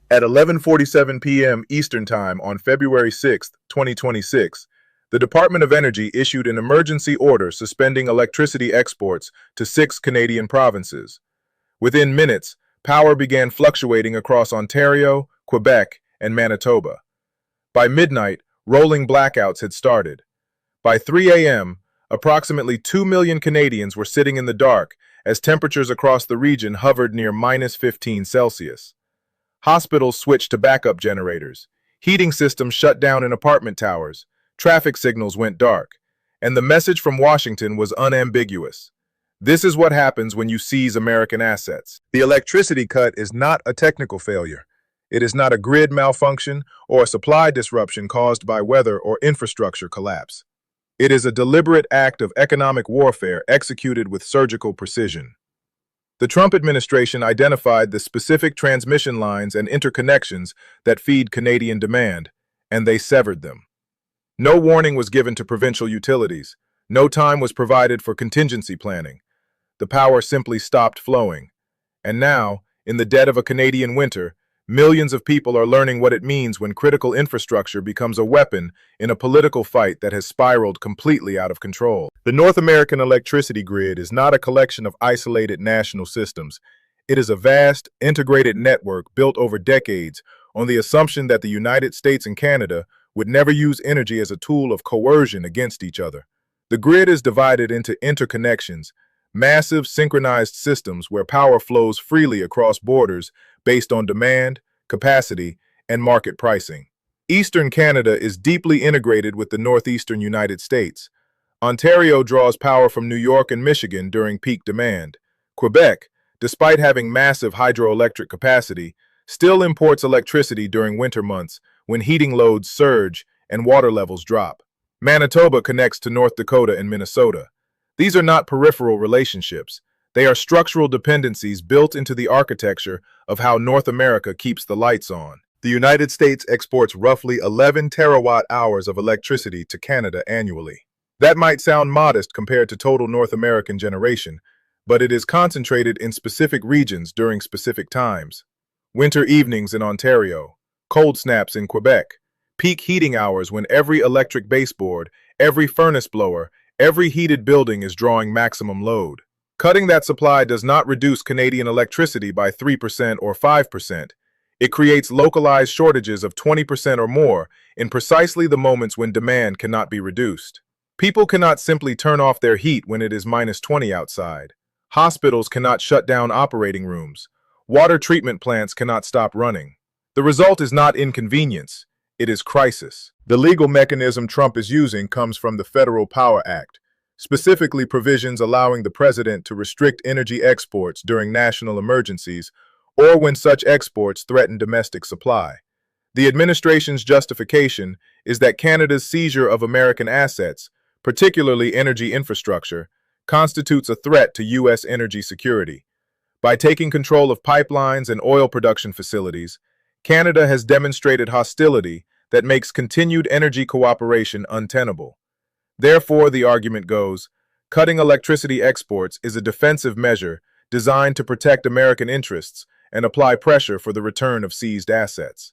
At 11:47 p.m. Eastern Time on February 6, 2026, the Department of Energy issued an emergency order suspending electricity exports to 6 Canadian provinces. Within minutes, power began fluctuating across Ontario, Quebec, and Manitoba. By midnight, rolling blackouts had started. By 3 a.m., approximately 2 million Canadians were sitting in the dark as temperatures across the region hovered near -15 Celsius. Hospitals switched to backup generators. Heating systems shut down in apartment towers. Traffic signals went dark. And the message from Washington was unambiguous. This is what happens when you seize American assets. The electricity cut is not a technical failure. It is not a grid malfunction or a supply disruption caused by weather or infrastructure collapse. It is a deliberate act of economic warfare executed with surgical precision. The Trump administration identified the specific transmission lines and interconnections that feed Canadian demand, and they severed them. No warning was given to provincial utilities. No time was provided for contingency planning. The power simply stopped flowing. And now, in the dead of a Canadian winter, millions of people are learning what it means when critical infrastructure becomes a weapon in a political fight that has spiraled completely out of control. The North American electricity grid is not a collection of isolated national systems. It is a vast, integrated network built over decades on the assumption that the United States and Canada would never use energy as a tool of coercion against each other. The grid is divided into interconnections, massive synchronized systems where power flows freely across borders based on demand, capacity, and market pricing. Eastern Canada is deeply integrated with the northeastern United States. Ontario draws power from New York and Michigan during peak demand. Quebec, despite having massive hydroelectric capacity, still imports electricity during winter months when heating loads surge and water levels drop. Manitoba connects to North Dakota and Minnesota. These are not peripheral relationships. They are structural dependencies built into the architecture of how North America keeps the lights on. The United States exports roughly 11 terawatt-hours of electricity to Canada annually. That might sound modest compared to total North American generation, but it is concentrated in specific regions during specific times. Winter evenings in Ontario, cold snaps in Quebec, peak heating hours when every electric baseboard, every furnace blower, every heated building is drawing maximum load. Cutting that supply does not reduce Canadian electricity by 3% or 5%. It creates localized shortages of 20% or more in precisely the moments when demand cannot be reduced. People cannot simply turn off their heat when it is -20 outside. Hospitals cannot shut down operating rooms. Water treatment plants cannot stop running. The result is not inconvenience, it is crisis. The legal mechanism Trump is using comes from the Federal Power Act, specifically provisions allowing the president to restrict energy exports during national emergencies or when such exports threaten domestic supply. The administration's justification is that Canada's seizure of American assets, particularly energy infrastructure, constitutes a threat to U.S. energy security. By taking control of pipelines and oil production facilities, Canada has demonstrated hostility that makes continued energy cooperation untenable. Therefore, the argument goes, cutting electricity exports is a defensive measure designed to protect American interests and apply pressure for the return of seized assets.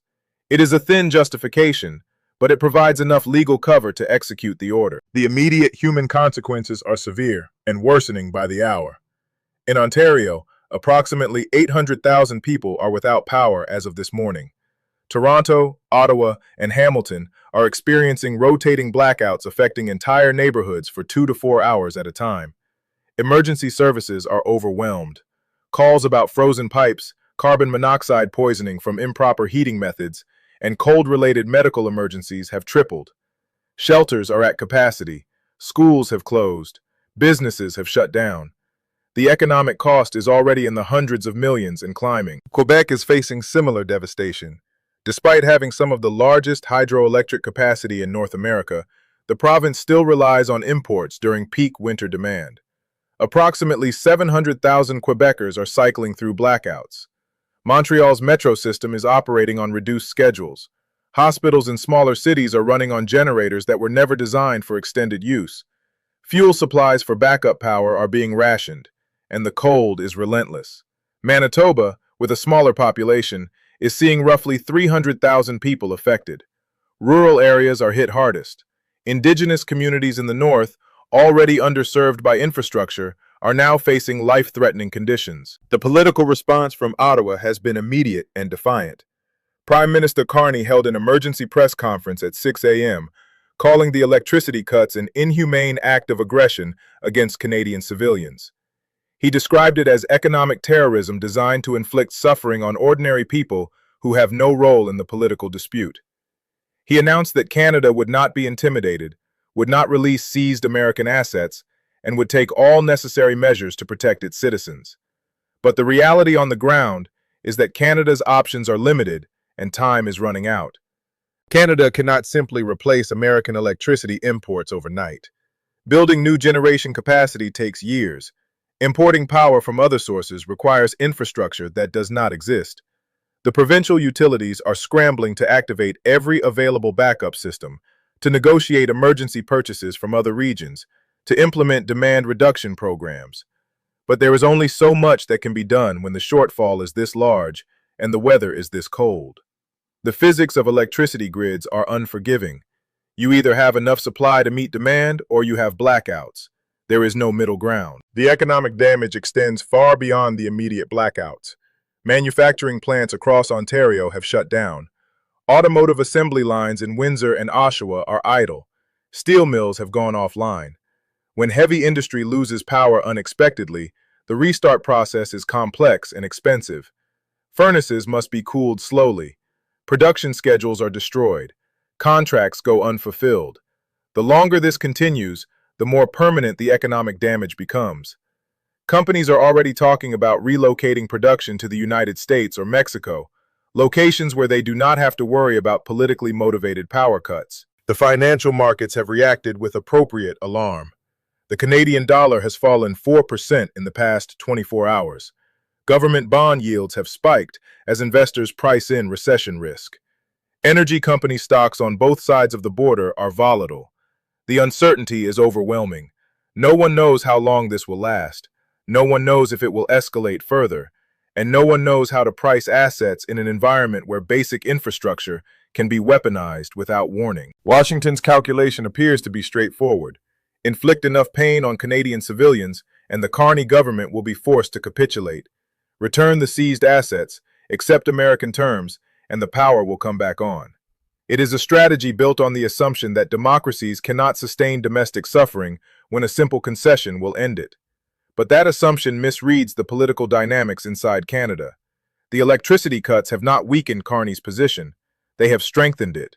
It is a thin justification, but it provides enough legal cover to execute the order. The immediate human consequences are severe and worsening by the hour. In Ontario, approximately 800,000 people are without power as of this morning. Toronto, Ottawa, and Hamilton are experiencing rotating blackouts affecting entire neighborhoods for 2 to 4 hours at a time. Emergency services are overwhelmed. Calls about frozen pipes, carbon monoxide poisoning from improper heating methods, and cold-related medical emergencies have tripled. Shelters are at capacity. Schools have closed. Businesses have shut down. The economic cost is already in the hundreds of millions and climbing. Quebec is facing similar devastation. Despite having some of the largest hydroelectric capacity in North America, the province still relies on imports during peak winter demand. Approximately 700,000 Quebecers are cycling through blackouts. Montreal's metro system is operating on reduced schedules. Hospitals in smaller cities are running on generators that were never designed for extended use. Fuel supplies for backup power are being rationed, and the cold is relentless. Manitoba, with a smaller population, is seeing roughly 300,000 people affected. Rural areas are hit hardest. Indigenous communities in the north, already underserved by infrastructure, are now facing life-threatening conditions. The political response from Ottawa has been immediate and defiant. Prime Minister Carney held an emergency press conference at 6 a.m., calling the electricity cuts an inhumane act of aggression against Canadian civilians. He described it as economic terrorism designed to inflict suffering on ordinary people who have no role in the political dispute. He announced that Canada would not be intimidated, would not release seized American assets, and would take all necessary measures to protect its citizens. But the reality on the ground is that Canada's options are limited and time is running out. Canada cannot simply replace American electricity imports overnight. Building new generation capacity takes years. Importing power from other sources requires infrastructure that does not exist. The provincial utilities are scrambling to activate every available backup system, to negotiate emergency purchases from other regions, to implement demand reduction programs. But there is only so much that can be done when the shortfall is this large and the weather is this cold. The physics of electricity grids are unforgiving. You either have enough supply to meet demand or you have blackouts. There is no middle ground. The economic damage extends far beyond the immediate blackouts. Manufacturing plants across Ontario have shut down. Automotive assembly lines in Windsor and Oshawa are idle. Steel mills have gone offline. When heavy industry loses power unexpectedly, the restart process is complex and expensive. Furnaces must be cooled slowly. Production schedules are destroyed. Contracts go unfulfilled. The longer this continues, the more permanent the economic damage becomes. Companies are already talking about relocating production to the United States or Mexico, locations where they do not have to worry about politically motivated power cuts. The financial markets have reacted with appropriate alarm. The Canadian dollar has fallen 4% in the past 24 hours. Government bond yields have spiked as investors price in recession risk. Energy company stocks on both sides of the border are volatile. The uncertainty is overwhelming. No one knows how long this will last. No one knows if it will escalate further. And no one knows how to price assets in an environment where basic infrastructure can be weaponized without warning. Washington's calculation appears to be straightforward. Inflict enough pain on Canadian civilians, and the Carney government will be forced to capitulate. Return the seized assets, accept American terms, and the power will come back on. It is a strategy built on the assumption that democracies cannot sustain domestic suffering when a simple concession will end it. But that assumption misreads the political dynamics inside Canada. The electricity cuts have not weakened Carney's position. They have strengthened it.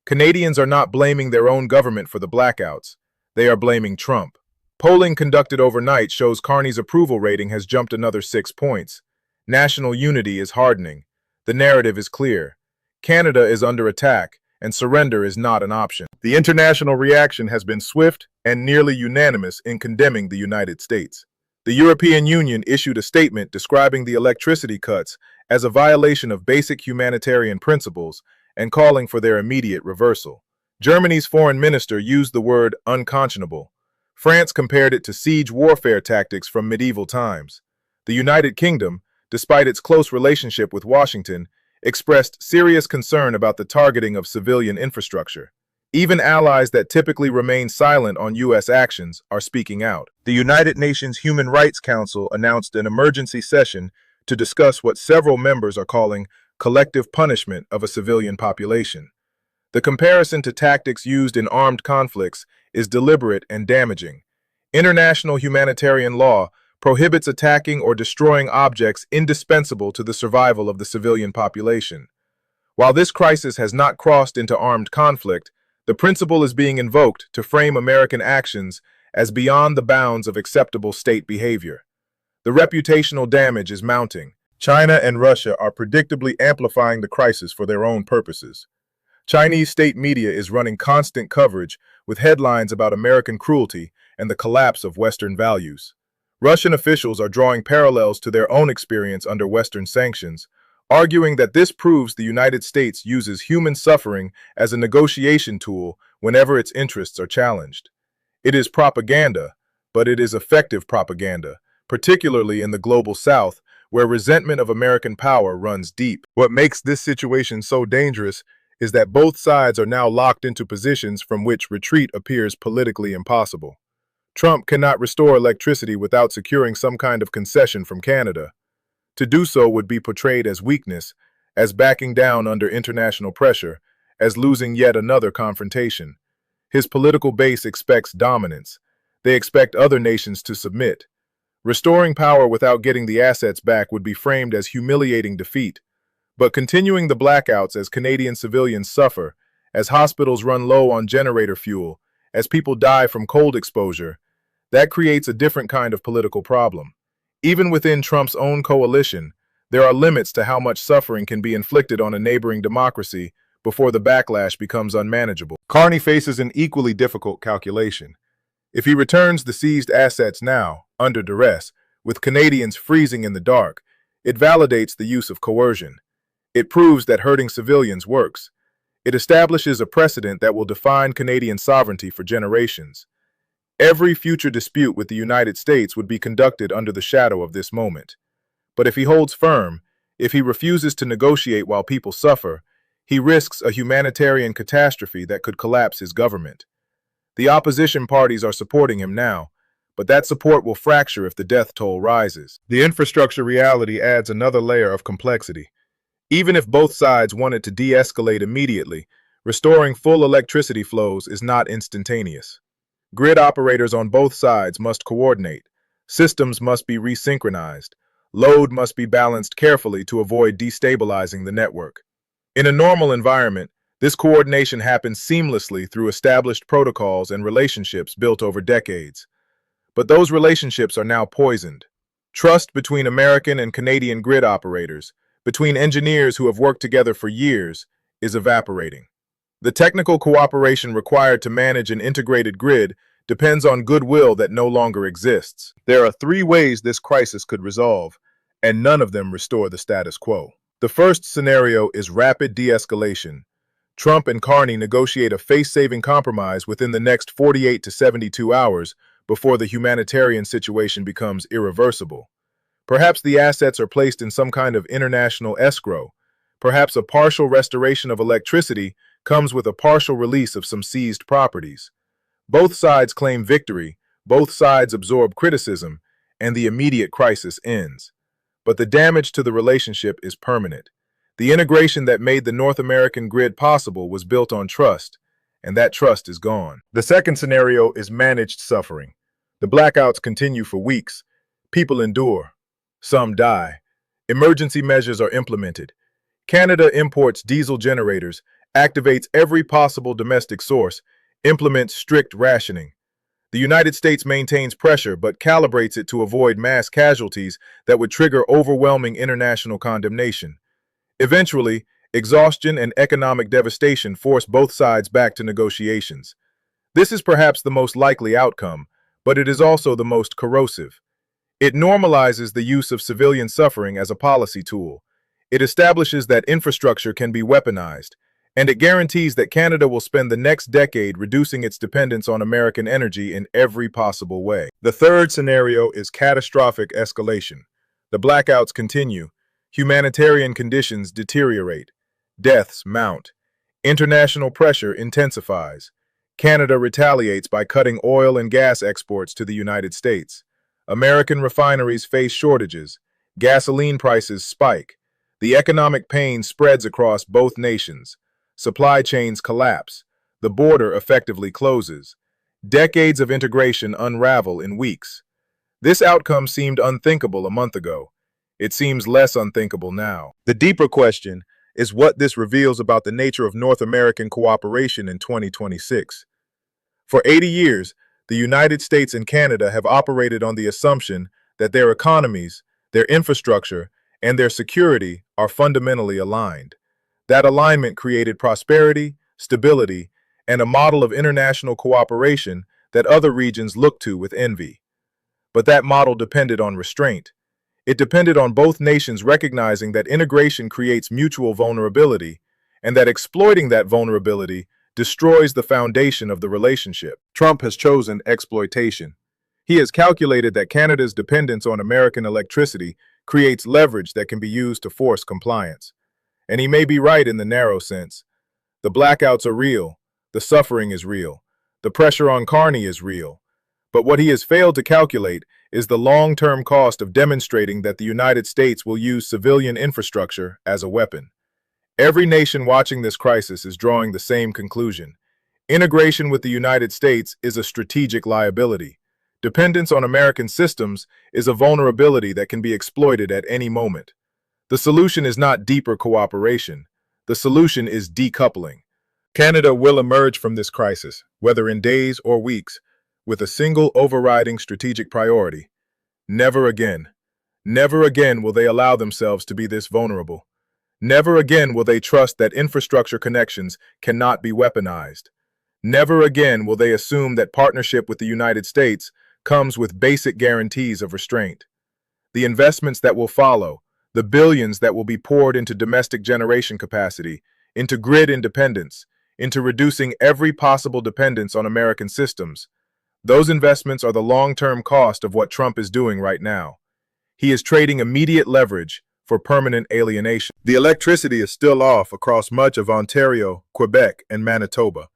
Canadians are not blaming their own government for the blackouts. They are blaming Trump. Polling conducted overnight shows Carney's approval rating has jumped another 6 points. National unity is hardening. The narrative is clear. Canada is under attack, and surrender is not an option. The international reaction has been swift and nearly unanimous in condemning the United States. The European Union issued a statement describing the electricity cuts as a violation of basic humanitarian principles and calling for their immediate reversal. Germany's foreign minister used the word unconscionable. France compared it to siege warfare tactics from medieval times. The United Kingdom, despite its close relationship with Washington, expressed serious concern about the targeting of civilian infrastructure. Even allies that typically remain silent on U.S. actions are speaking out. The United Nations Human Rights Council announced an emergency session to discuss what several members are calling collective punishment of a civilian population. The comparison to tactics used in armed conflicts is deliberate and damaging. International humanitarian law prohibits attacking or destroying objects indispensable to the survival of the civilian population. While this crisis has not crossed into armed conflict, the principle is being invoked to frame American actions as beyond the bounds of acceptable state behavior. The reputational damage is mounting. China and Russia are predictably amplifying the crisis for their own purposes. Chinese state media is running constant coverage with headlines about American cruelty and the collapse of Western values. Russian officials are drawing parallels to their own experience under Western sanctions, arguing that this proves the United States uses human suffering as a negotiation tool whenever its interests are challenged. It is propaganda, but it is effective propaganda, particularly in the global South, where resentment of American power runs deep. What makes this situation so dangerous is that both sides are now locked into positions from which retreat appears politically impossible. Trump cannot restore electricity without securing some kind of concession from Canada. To do so would be portrayed as weakness, as backing down under international pressure, as losing yet another confrontation. His political base expects dominance. They expect other nations to submit. Restoring power without getting the assets back would be framed as humiliating defeat. But continuing the blackouts as Canadian civilians suffer, as hospitals run low on generator fuel, as people die from cold exposure, that creates a different kind of political problem. Even within Trump's own coalition, there are limits to how much suffering can be inflicted on a neighboring democracy before the backlash becomes unmanageable. Carney faces an equally difficult calculation. If he returns the seized assets now, under duress, with Canadians freezing in the dark, it validates the use of coercion. It proves that hurting civilians works. It establishes a precedent that will define Canadian sovereignty for generations. Every future dispute with the United States would be conducted under the shadow of this moment. But if he holds firm, if he refuses to negotiate while people suffer, he risks a humanitarian catastrophe that could collapse his government. The opposition parties are supporting him now, but that support will fracture if the death toll rises. The infrastructure reality adds another layer of complexity. Even if both sides wanted to de-escalate immediately, restoring full electricity flows is not instantaneous. Grid operators on both sides must coordinate. Systems must be resynchronized. Load must be balanced carefully to avoid destabilizing the network. In a normal environment, this coordination happens seamlessly through established protocols and relationships built over decades. But those relationships are now poisoned. Trust between American and Canadian grid operators, between engineers who have worked together for years, is evaporating. The technical cooperation required to manage an integrated grid depends on goodwill that no longer exists. There are three ways this crisis could resolve, and none of them restore the status quo. The first scenario is rapid de-escalation. Trump and Carney negotiate a face-saving compromise within the next 48 to 72 hours before the humanitarian situation becomes irreversible. Perhaps the assets are placed in some kind of international escrow. Perhaps a partial restoration of electricity comes with a partial release of some seized properties. Both sides claim victory, both sides absorb criticism, and the immediate crisis ends. But the damage to the relationship is permanent. The integration that made the North American grid possible was built on trust, and that trust is gone. The second scenario is managed suffering. The blackouts continue for weeks. People endure. Some die. Emergency measures are implemented. Canada imports diesel generators, activates every possible domestic source, implements strict rationing. The United States maintains pressure but calibrates it to avoid mass casualties that would trigger overwhelming international condemnation. Eventually, exhaustion and economic devastation force both sides back to negotiations. This is perhaps the most likely outcome, but it is also the most corrosive. It normalizes the use of civilian suffering as a policy tool. It establishes that infrastructure can be weaponized, and it guarantees that Canada will spend the next decade reducing its dependence on American energy in every possible way. The third scenario is catastrophic escalation. The blackouts continue. Humanitarian conditions deteriorate. Deaths mount. International pressure intensifies. Canada retaliates by cutting oil and gas exports to the United States. American refineries face shortages. Gasoline prices spike. The economic pain spreads across both nations. Supply chains collapse. The border effectively closes. Decades of integration unravel in weeks. This outcome seemed unthinkable a month ago. It seems less unthinkable now. The deeper question is what this reveals about the nature of North American cooperation in 2026. For 80 years, the United States and Canada have operated on the assumption that their economies, their infrastructure, and their security are fundamentally aligned. That alignment created prosperity, stability, and a model of international cooperation that other regions look to with envy. But that model depended on restraint. It depended on both nations recognizing that integration creates mutual vulnerability, and that exploiting that vulnerability destroys the foundation of the relationship. Trump has chosen exploitation. He has calculated that Canada's dependence on American electricity creates leverage that can be used to force compliance. And he may be right in the narrow sense. The blackouts are real, the suffering is real, the pressure on Carney is real. But what he has failed to calculate is the long-term cost of demonstrating that the United States will use civilian infrastructure as a weapon. Every nation watching this crisis is drawing the same conclusion. Integration with the United States is a strategic liability. Dependence on American systems is a vulnerability that can be exploited at any moment. The solution is not deeper cooperation. The solution is decoupling. Canada will emerge from this crisis, whether in days or weeks, with a single overriding strategic priority. Never again. Never again will they allow themselves to be this vulnerable. Never again will they trust that infrastructure connections cannot be weaponized. Never again will they assume that partnership with the United States comes with basic guarantees of restraint. The investments that will follow, the billions that will be poured into domestic generation capacity, into grid independence, into reducing every possible dependence on American systems, those investments are the long-term cost of what Trump is doing right now. He is trading immediate leverage for permanent alienation. The electricity is still off across much of Ontario, Quebec, and Manitoba.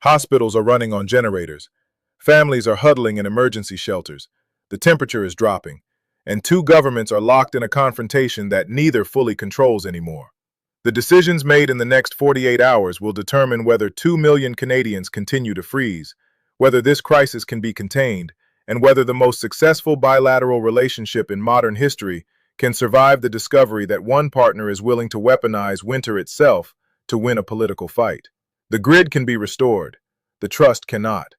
Hospitals are running on generators. Families are huddling in emergency shelters. The temperature is dropping, and two governments are locked in a confrontation that neither fully controls anymore. The decisions made in the next 48 hours will determine whether 2 million Canadians continue to freeze, whether this crisis can be contained, and whether the most successful bilateral relationship in modern history can survive the discovery that one partner is willing to weaponize winter itself to win a political fight. The grid can be restored. The trust cannot.